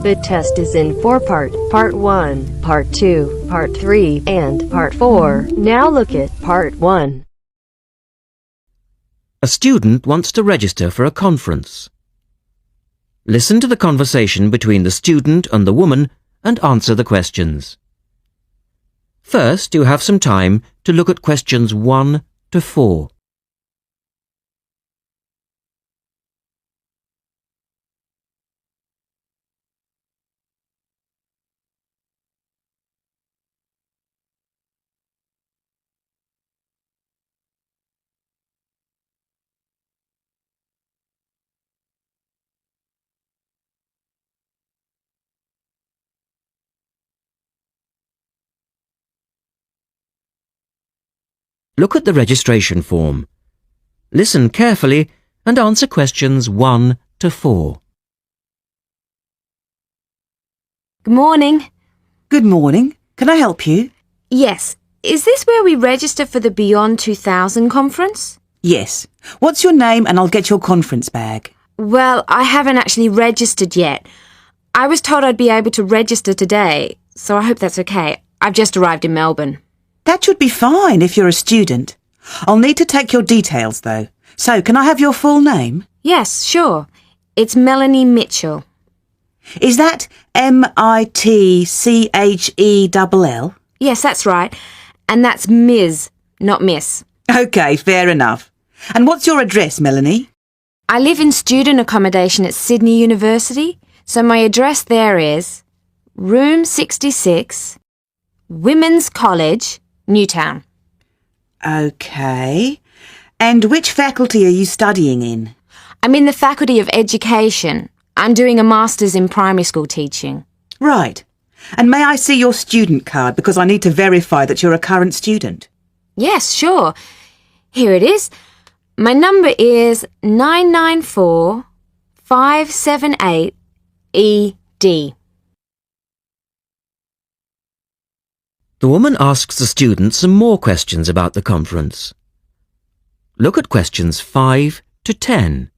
alphabet test is in 4 parts. Part 1, Part 2, Part 3, and Part 4. Now look at Part 1. A student wants to register for a conference. Listen to the conversation between the student and the woman and answer the questions. First, you have some time to look at questions 1 to 4. Look at the registration form. Listen carefully and answer questions 1 to 4. Good morning. Good morning. Can I help you? Yes. Is this where we register for the Beyond 2000 conference? Yes. What's your name and I'll get your conference bag. Well, I haven't actually registered yet. I was told I'd be able to register today, so I hope that's okay. I've just arrived in Melbourne. That should be fine if you're a student. I'll need to take your details though. So, can I have your full name? Yes, sure. It's Melanie Mitchell. Is that Mitchell? Yes, that's right. And that's Ms., not Miss. OK, fair enough. And what's your address, Melanie? I live in student accommodation at Sydney University, so my address there is Room 66, Women's College, Newtown. OK. And which faculty are you studying in? I'm in the Faculty of Education. I'm doing a Master's in Primary School Teaching. Right. And may I see your student card because I need to verify that you're a current student? Yes, sure. Here it is. My number is 994578ED. The woman asks the student some more questions about the conference. Look at questions 5 to 10.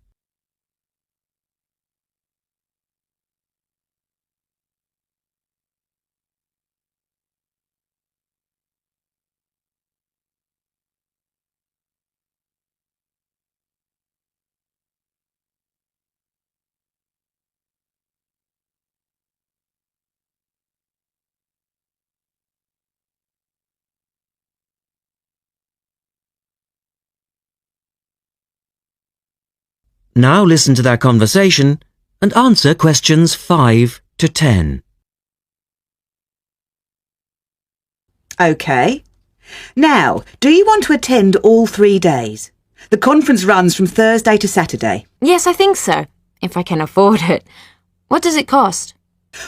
Now listen to their conversation and answer questions 5 to 10. OK. Now, do you want to attend all 3 days? The conference runs from Thursday to Saturday. Yes, I think so, if I can afford it. What does it cost?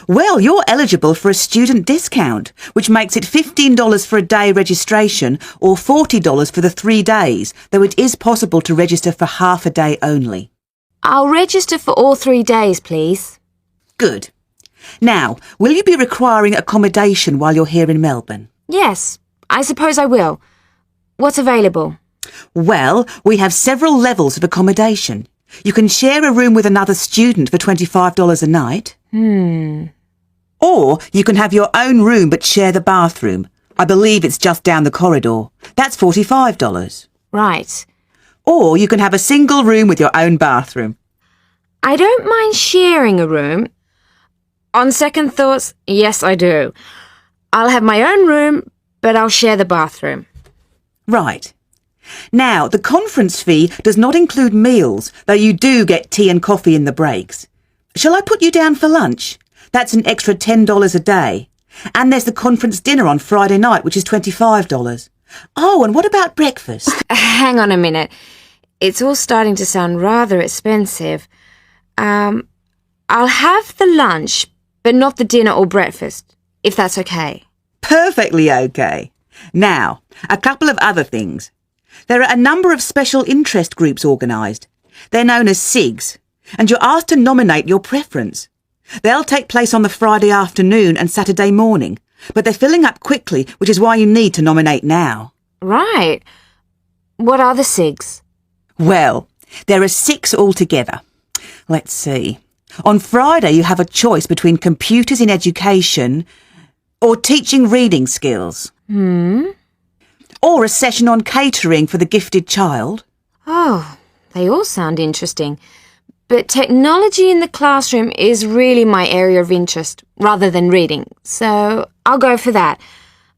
Well, you're eligible for a student discount, which makes it $15 for a day registration or $40 for the 3 days, though it is possible to register for half a day only. I'll register for all 3 days, please. Good. Now, will you be requiring accommodation while you're here in Melbourne? Yes, I suppose I will. What's available? Well, we have several levels of accommodation. You can share a room with another student for $25 a night. Or you can have your own room but share the bathroom. I believe it's just down the corridor. That's $45. Right. Or you can have a single room with your own bathroom. I don't mind sharing a room. On second thoughts, yes, I do. I'll have my own room, but I'll share the bathroom. Right. Now, the conference fee does not include meals, though you do get tea and coffee in the breaks. Shall I put you down for lunch? That's an extra $10 a day. And there's the conference dinner on Friday night, which is $25. Oh, and what about breakfast? Hang on a minute. It's all starting to sound rather expensive. I'll have the lunch, but not the dinner or breakfast, if that's okay. Perfectly okay. Now, a couple of other things. There are a number of special interest groups organised. They're known as SIGs, and you're asked to nominate your preference. They'll take place on the Friday afternoon and Saturday morning, but they're filling up quickly, which is why you need to nominate now. Right. What are the SIGs? Well, there are 6 altogether. Let's see. On Friday, you have a choice between computers in education or teaching reading skills. Or a session on catering for the gifted child. Oh, they all sound interesting. But technology in the classroom is really my area of interest, rather than reading. So I'll go for that.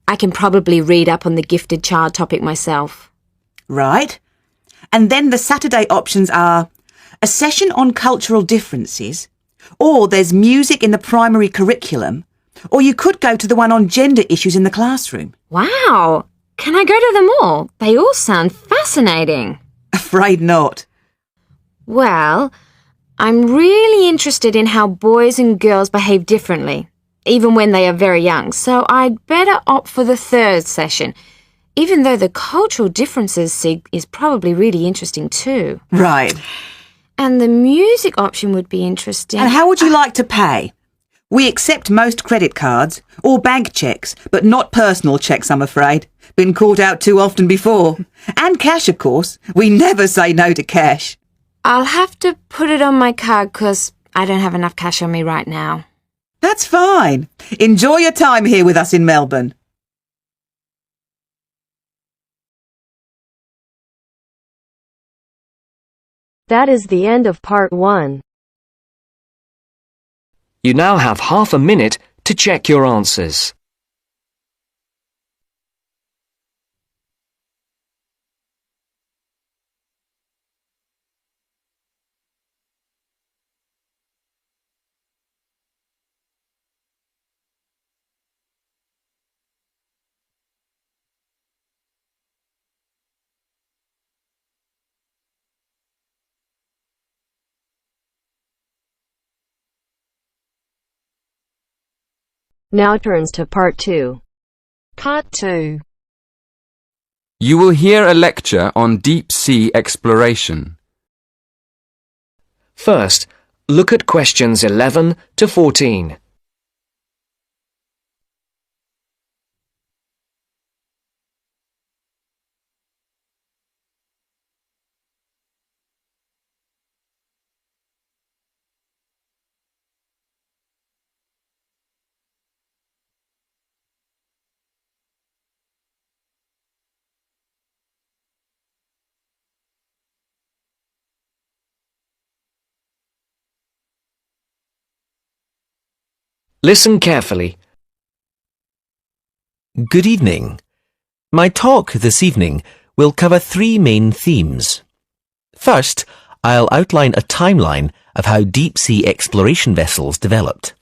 I can probably read up on the gifted child topic myself. Right. And then the Saturday options are a session on cultural differences, or there's music in the primary curriculum, or you could go to the one on gender issues in the classroom. Wow! Can I go to them all? They all sound fascinating. Afraid not. Well, I'm really interested in how boys and girls behave differently, even when they are very young, so I'd better opt for the third session, even though the cultural differences sig is probably really interesting too. Right. And the music option would be interesting. And how would you like to pay? We accept most credit cards or bank cheques, but not personal cheques, I'm afraid. Been caught out too often before. And cash, of course. We never say no to cash. I'll have to put it on my card because I don't have enough cash on me right now. That's fine. Enjoy your time here with us in Melbourne. That is the end of part 1. You now have half a minute to check your answers. Now turns to part 2. Part 2. You will hear a lecture on deep sea exploration. First, look at questions 11 to 14. Listen carefully. Good evening. My talk this evening will cover 3 main themes. First, I'll outline a timeline of how deep-sea exploration vessels developed.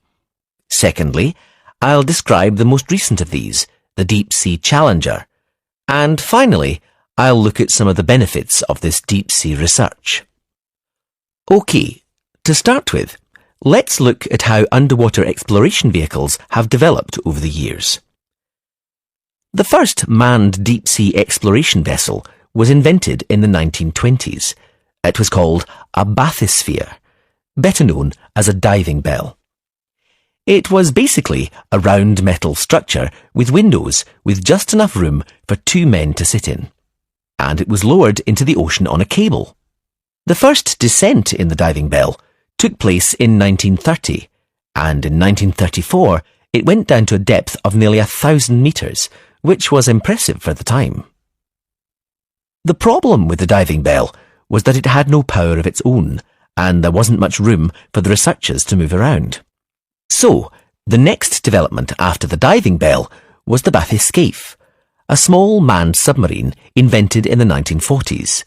Secondly, I'll describe the most recent of these, the Deep-Sea Challenger. And finally, I'll look at some of the benefits of this deep-sea research. OK, to start with, let's look at how underwater exploration vehicles have developed over the years. The first manned deep-sea exploration vessel was invented in the 1920s. It was called a bathysphere, better known as a diving bell. It was basically a round metal structure with windows with just enough room for 2 men to sit in. And it was lowered into the ocean on a cable. The first descent in the diving bell took place in 1930, and in 1934 it went down to a depth of nearly 1,000 metres, which was impressive for the time. The problem with the diving bell was that it had no power of its own, and there wasn't much room for the researchers to move around. So, the next development after the diving bell was the bathyscaphe, a small manned submarine invented in the 1940s.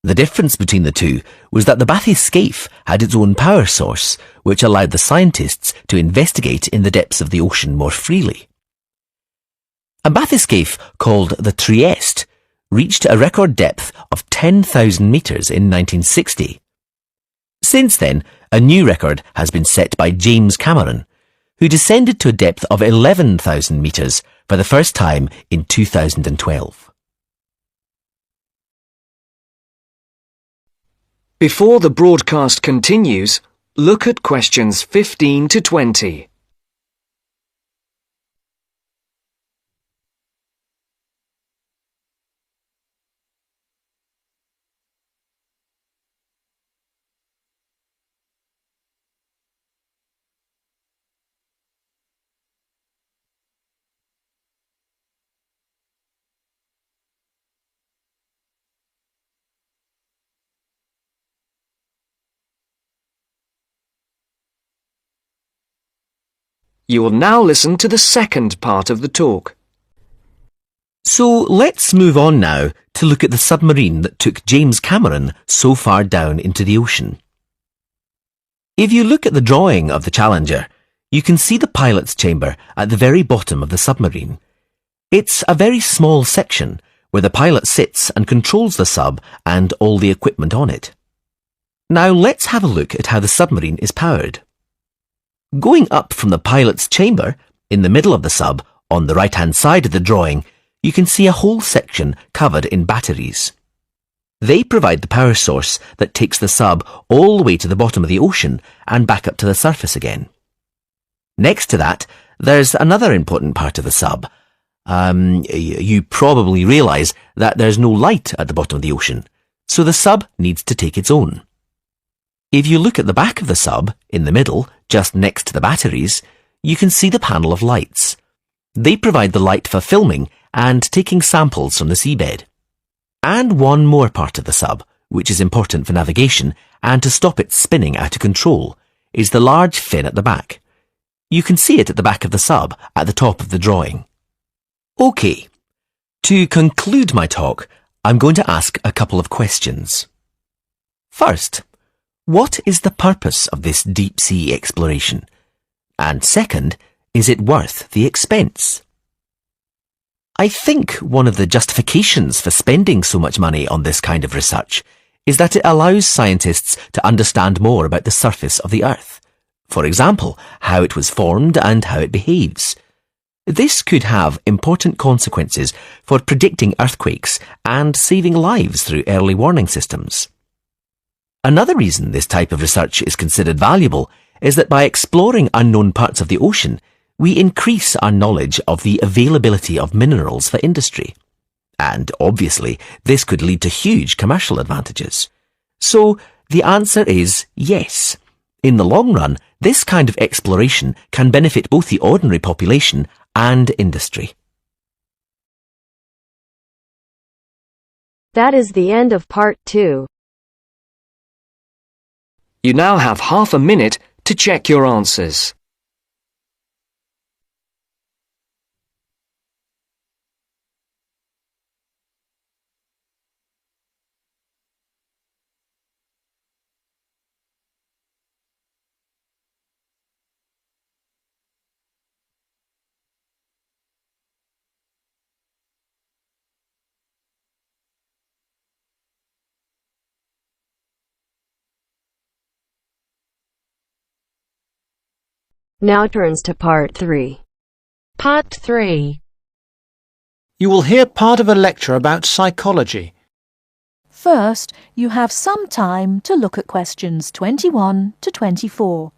The difference between the two was that the bathyscaphe had its own power source, which allowed the scientists to investigate in the depths of the ocean more freely. A bathyscaphe called the Trieste reached a record depth of 10,000 metres in 1960. Since then, a new record has been set by James Cameron, who descended to a depth of 11,000 metres for the first time in 2012. Before the broadcast continues, look at questions 15 to 20. You will now listen to the second part of the talk. So let's move on now to look at the submarine that took James Cameron so far down into the ocean. If you look at the drawing of the Challenger, you can see the pilot's chamber at the very bottom of the submarine. It's a very small section where the pilot sits and controls the sub and all the equipment on it. Now let's have a look at how the submarine is powered. Going up from the pilot's chamber, in the middle of the sub, on the right-hand side of the drawing, you can see a whole section covered in batteries. They provide the power source that takes the sub all the way to the bottom of the ocean and back up to the surface again. Next to that, there's another important part of the sub. You probably realise that there's no light at the bottom of the ocean, so the sub needs to take its own. If you look at the back of the sub, in the middle, just next to the batteries, you can see the panel of lights. They provide the light for filming and taking samples from the seabed. And one more part of the sub, which is important for navigation and to stop it spinning out of control, is the large fin at the back. You can see it at the back of the sub, at the top of the drawing. OK, to conclude my talk, I'm going to ask a couple of questions. First, what is the purpose of this deep-sea exploration? And second, is it worth the expense? I think one of the justifications for spending so much money on this kind of research is that it allows scientists to understand more about the surface of the Earth. For example, how it was formed and how it behaves. This could have important consequences for predicting earthquakes and saving lives through early warning systems. Another reason this type of research is considered valuable is that by exploring unknown parts of the ocean, we increase our knowledge of the availability of minerals for industry. And obviously, this could lead to huge commercial advantages. So, the answer is yes. In the long run, this kind of exploration can benefit both the ordinary population and industry. That is the end of part 2. You now have half a minute to check your answers. Now turns to part 3. Part 3. You will hear part of a lecture about psychology. First, you have some time to look at questions 21 to 24.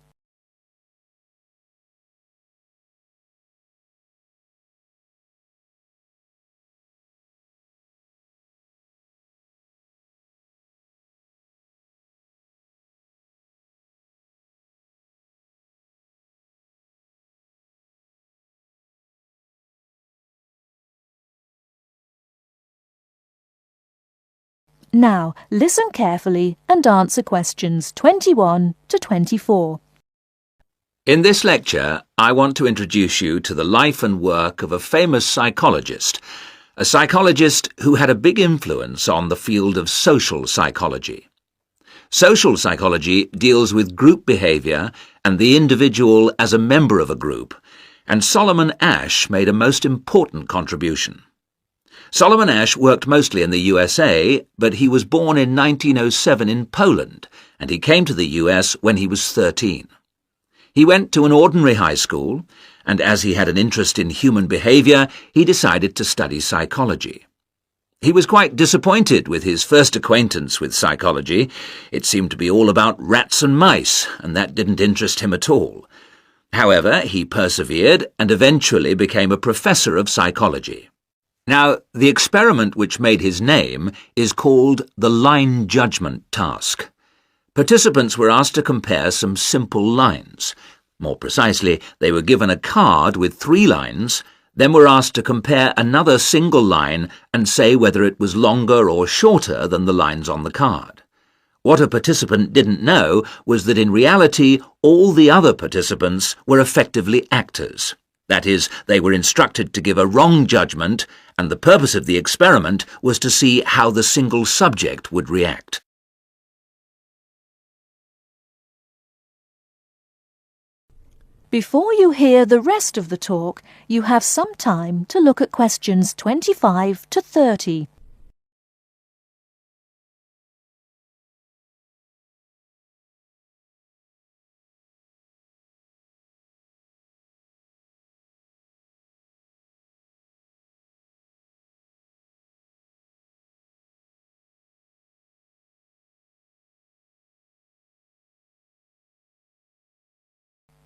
Now, listen carefully and answer questions 21 to 24. In this lecture, I want to introduce you to the life and work of a famous psychologist, a psychologist who had a big influence on the field of social psychology. Social psychology deals with group behaviour and the individual as a member of a group, and Solomon Asch made a most important contribution. Solomon Asch worked mostly in the USA, but he was born in 1907 in Poland, and he came to the US when he was 13. He went to an ordinary high school, and as he had an interest in human behaviour, he decided to study psychology. He was quite disappointed with his first acquaintance with psychology. It seemed to be all about rats and mice, and that didn't interest him at all. However, he persevered and eventually became a professor of psychology. Now, the experiment which made his name is called the line judgment task. Participants were asked to compare some simple lines. More precisely, they were given a card with 3 lines, then were asked to compare another single line and say whether it was longer or shorter than the lines on the card. What a participant didn't know was that in reality all the other participants were effectively actors. That is, they were instructed to give a wrong judgment, and the purpose of the experiment was to see how the single subject would react. Before you hear the rest of the talk, you have some time to look at questions 25 to 30.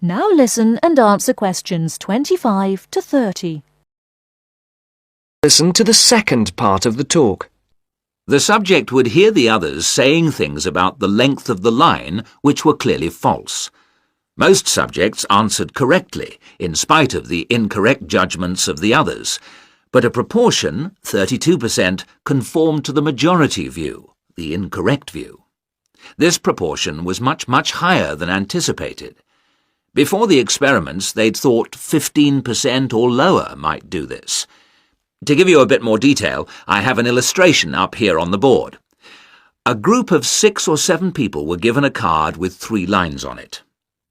Now listen and answer questions 25 to 30. Listen to the second part of the talk. The subject would hear the others saying things about the length of the line which were clearly false. Most subjects answered correctly, in spite of the incorrect judgments of the others, but a proportion, 32%, conformed to the majority view, the incorrect view. This proportion was much, much higher than anticipated. Before the experiments, they'd thought 15% or lower might do this. To give you a bit more detail, I have an illustration up here on the board. A group of 6 or 7 people were given a card with 3 lines on it.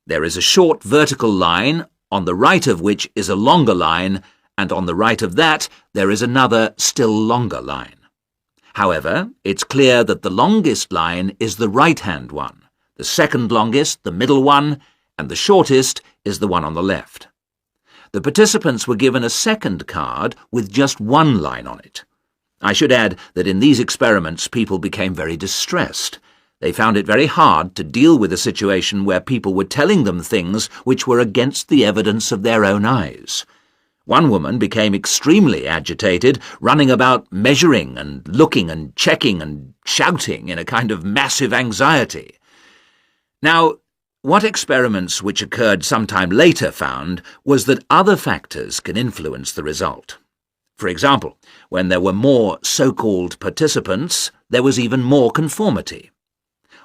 There is a short vertical line, on the right of which is a longer line, and on the right of that there is another, still longer line. However, it's clear that the longest line is the right-hand one, the second longest, the middle one, and the shortest is the one on the left. The participants were given a second card with just 1 line on it. I should add that in these experiments people became very distressed. They found it very hard to deal with a situation where people were telling them things which were against the evidence of their own eyes. One woman became extremely agitated, running about measuring and looking and checking and shouting in a kind of massive anxiety. Now, what experiments which occurred sometime later found was that other factors can influence the result. For example, when there were more so-called participants, there was even more conformity.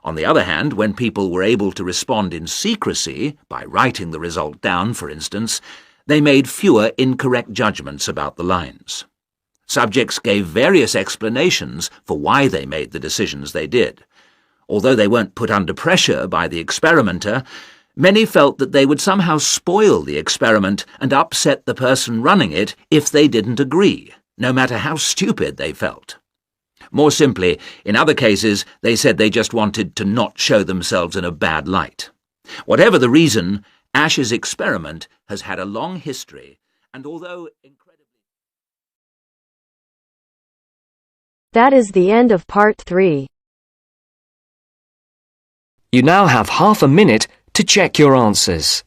On the other hand, when people were able to respond in secrecy, by writing the result down, for instance, they made fewer incorrect judgments about the lines. Subjects gave various explanations for why they made the decisions they did. Although they weren't put under pressure by the experimenter, many felt that they would somehow spoil the experiment and upset the person running it if they didn't agree, no matter how stupid they felt. More simply, in other cases, they said they just wanted to not show themselves in a bad light. Whatever the reason, Ash's experiment has had a long history, and although incredibly... That is the end of part 3. You now have half a minute to check your answers.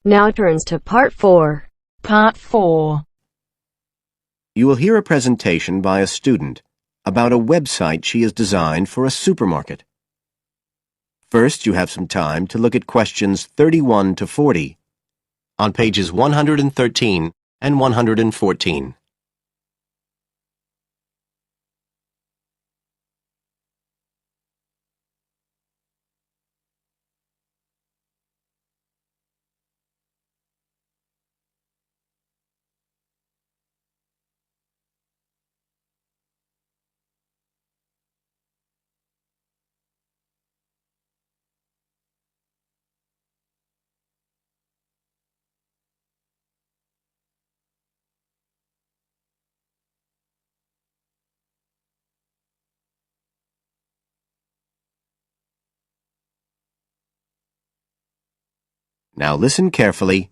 Now turns to part 4. Part 4. You will hear a presentation by a student about a website she has designed for a supermarket. First, you have some time to look at questions 31 to 40 on pages 113 and 114. Now listen carefully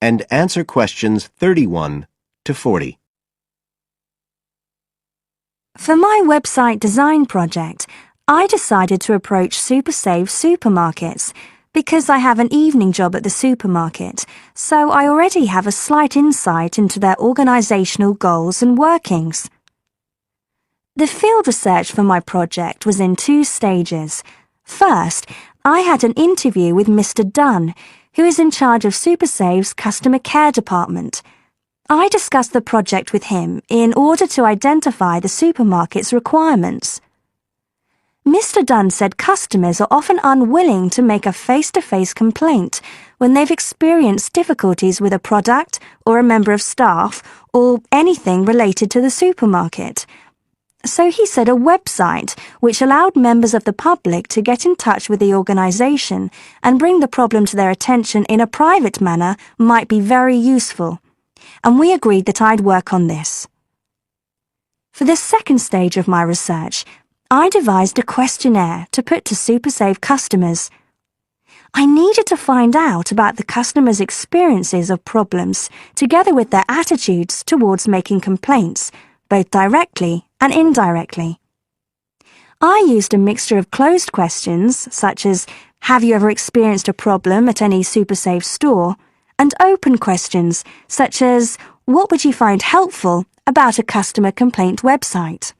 and answer questions 31 to 40. For my website design project, I decided to approach SuperSave supermarkets because I have an evening job at the supermarket, so I already have a slight insight into their organisational goals and workings. The field research for my project was in 2 stages. First, I had an interview with Mr. Dunn, who is in charge of SuperSave's customer care department. I discussed the project with him in order to identify the supermarket's requirements. Mr. Dunn said customers are often unwilling to make a face-to-face complaint when they've experienced difficulties with a product or a member of staff or anything related to the supermarket. So he said a website which allowed members of the public to get in touch with the organisation and bring the problem to their attention in a private manner might be very useful, and we agreed that I'd work on this. For the second stage of my research, I devised a questionnaire to put to SuperSave customers. I needed to find out about the customers' experiences of problems together with their attitudes towards making complaints, both directly and indirectly. I used a mixture of closed questions, such as, have you ever experienced a problem at any SuperSave store? And open questions, such as, what would you find helpful about a customer complaint website?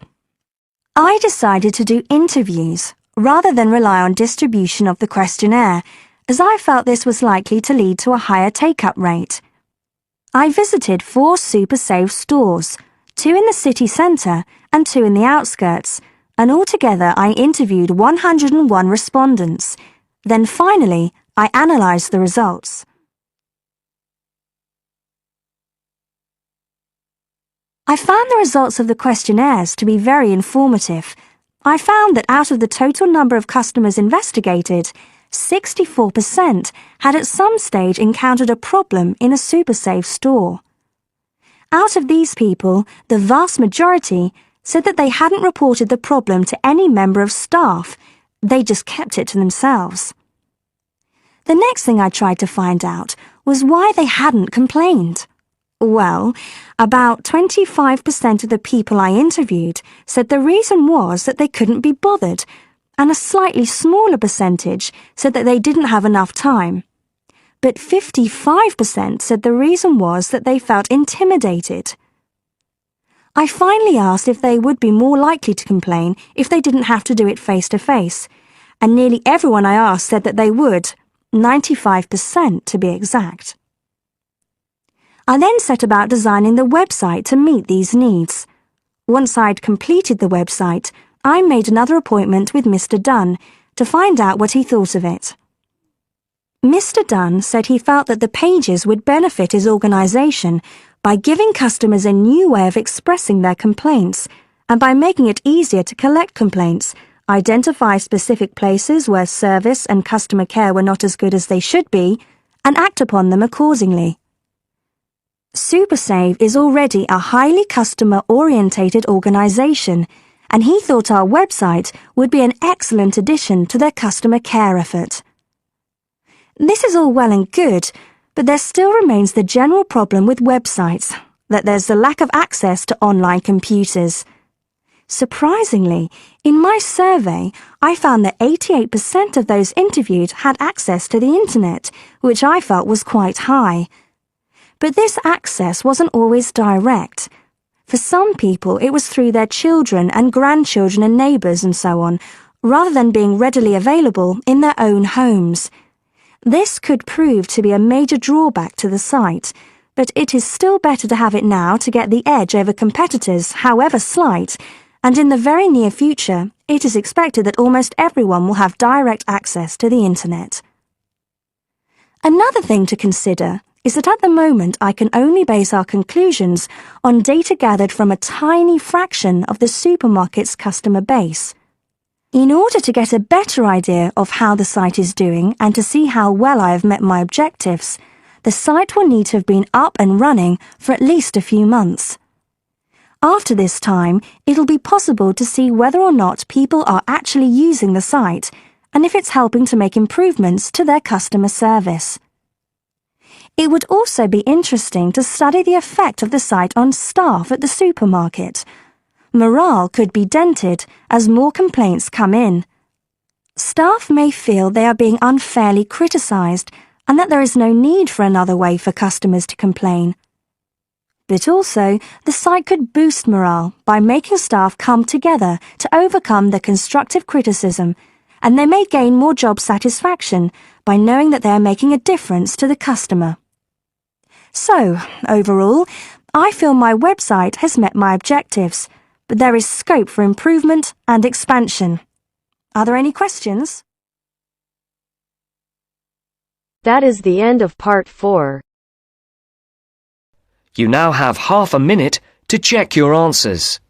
I decided to do interviews rather than rely on distribution of the questionnaire, as I felt this was likely to lead to a higher take-up rate. I visited 4 SuperSave stores, 2 in the city centre and 2 in the outskirts, and altogether I interviewed 101 respondents. Then finally, I analysed the results. I found the results of the questionnaires to be very informative. I found that out of the total number of customers investigated, 64% had at some stage encountered a problem in a SuperSave store. Out of these people, the vast majority said that they hadn't reported the problem to any member of staff. They just kept it to themselves. The next thing I tried to find out was why they hadn't complained. Well, about 25% of the people I interviewed said the reason was that they couldn't be bothered, and a slightly smaller percentage said that they didn't have enough time. But 55% said the reason was that they felt intimidated. I finally asked if they would be more likely to complain if they didn't have to do it face-to-face, and nearly everyone I asked said that they would, 95% to be exact. I then set about designing the website to meet these needs. Once I'd completed the website, I made another appointment with Mr. Dunn to find out what he thought of it. Mr. Dunn said he felt that the pages would benefit his organisation by giving customers a new way of expressing their complaints and by making it easier to collect complaints, identify specific places where service and customer care were not as good as they should be, and act upon them accordingly. SuperSave is already a highly customer-orientated organisation, and he thought our website would be an excellent addition to their customer care effort. This is all well and good, but there still remains the general problem with websites, that there's the lack of access to online computers. Surprisingly, in my survey, I found that 88% of those interviewed had access to the internet, which I felt was quite high. But this access wasn't always direct. For some people, it was through their children and grandchildren and neighbours and so on, rather than being readily available in their own homes. This could prove to be a major drawback to the site, but it is still better to have it now to get the edge over competitors, however slight, and in the very near future, it is expected that almost everyone will have direct access to the internet. Another thing to consider is that at the moment I can only base our conclusions on data gathered from a tiny fraction of the supermarket's customer base. In order to get a better idea of how the site is doing and to see how well I have met my objectives, the site will need to have been up and running for at least a few months. After this time, it'll be possible to see whether or not people are actually using the site and if it's helping to make improvements to their customer service. It would also be interesting to study the effect of the site on staff at the supermarket. morale could be dented as more complaints come in. Staff may feel they are being unfairly criticised and that there is no need for another way for customers to complain. But also, the site could boost morale by making staff come together to overcome the constructive criticism, and they may gain more job satisfaction by knowing that they are making a difference to the customer. So, overall, I feel my website has met my objectives, but there is scope for improvement and expansion. Are there any questions? That is the end of part 4. You now have half a minute to check your answers.